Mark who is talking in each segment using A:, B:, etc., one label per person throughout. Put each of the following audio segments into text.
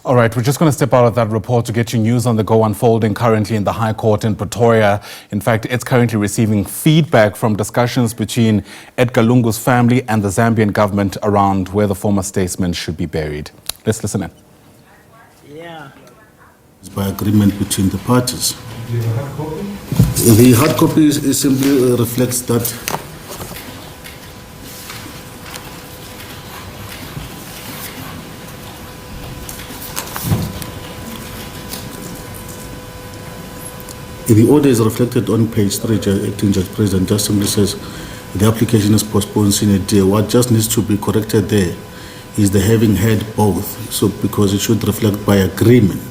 A: All right, we're just going to step out of that report to get you news on the go unfolding currently in the High Court in Pretoria. In fact, it's currently receiving feedback from discussions between Edgar Lungu's family and the Zambian government around where the former statesman should be buried. Let's listen in.
B: Yeah.
C: It's by agreement between the parties.
D: Do you have a hard copy?
C: The hard copy simply reflects that the order is reflected on page 3, Acting Judge President just simply says the application is postponed sine die. What just needs to be corrected there is the having had both, so because it should reflect by agreement.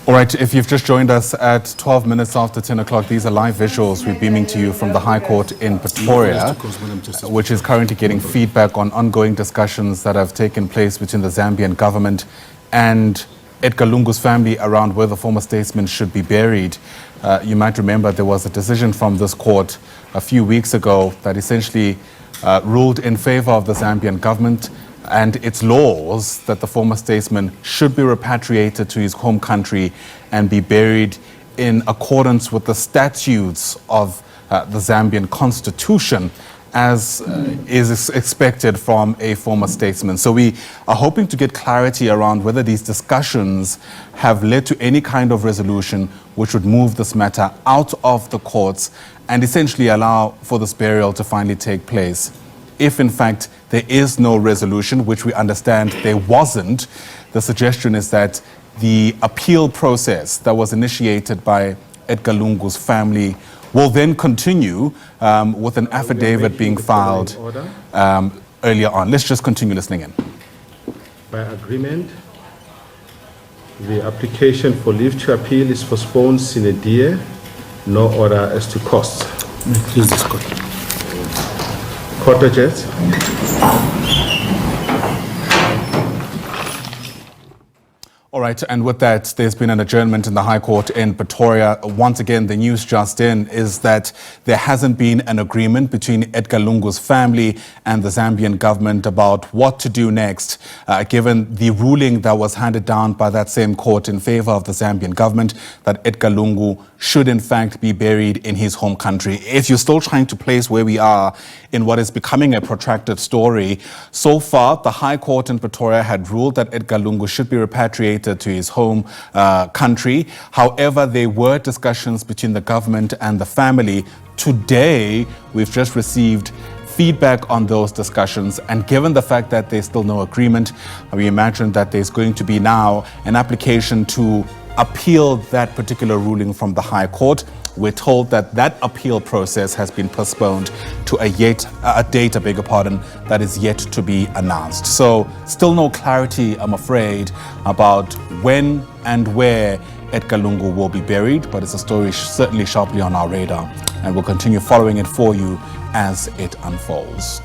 A: All right, if you've just joined us at 12 minutes after 10 o'clock, these are live visuals we're beaming to you from the High Court in Pretoria, which is currently getting feedback on ongoing discussions that have taken place between the Zambian government and Edgar Lungu's family around where the former statesman should be buried. You might remember there was a decision from this court a few weeks ago that essentially ruled in favor of the Zambian government and its laws that the former statesman should be repatriated to his home country and be buried in accordance with the statutes of the Zambian constitution, as is expected from a former statesman. So we are hoping to get clarity around whether these discussions have led to any kind of resolution which would move this matter out of the courts and essentially allow for this burial to finally take place. If in fact there is no resolution, which we understand there wasn't, the suggestion is that the appeal process that was initiated by Edgar Lungu's family will then continue with an affidavit being filed earlier on. Let's just continue listening in.
D: By agreement, the application for leave to appeal is postponed sine die, no order as to costs.
C: Please discuss.
D: Court adjourns.
A: All right, and with that, there's been an adjournment in the High Court in Pretoria. Once again, the news just in is that there hasn't been an agreement between Edgar Lungu's family and the Zambian government about what to do next, given the ruling that was handed down by that same court in favor of the Zambian government that Edgar Lungu should in fact be buried in his home country. If you're still trying to place where we are in what is becoming a protracted story, so far the High Court in Pretoria had ruled that Edgar Lungu should be repatriated to his home country. However, there were discussions between the government and the family. Today, we've just received feedback on those discussions, and given the fact that there's still no agreement, we imagine that there's going to be now an application to appeal that particular ruling from the High Court. We're told that that appeal process has been postponed to a date, that is yet to be announced. So still no clarity, I'm afraid, about when and where Edgar Lungu will be buried, but it's a story certainly sharply on our radar, and we'll continue following it for you as it unfolds.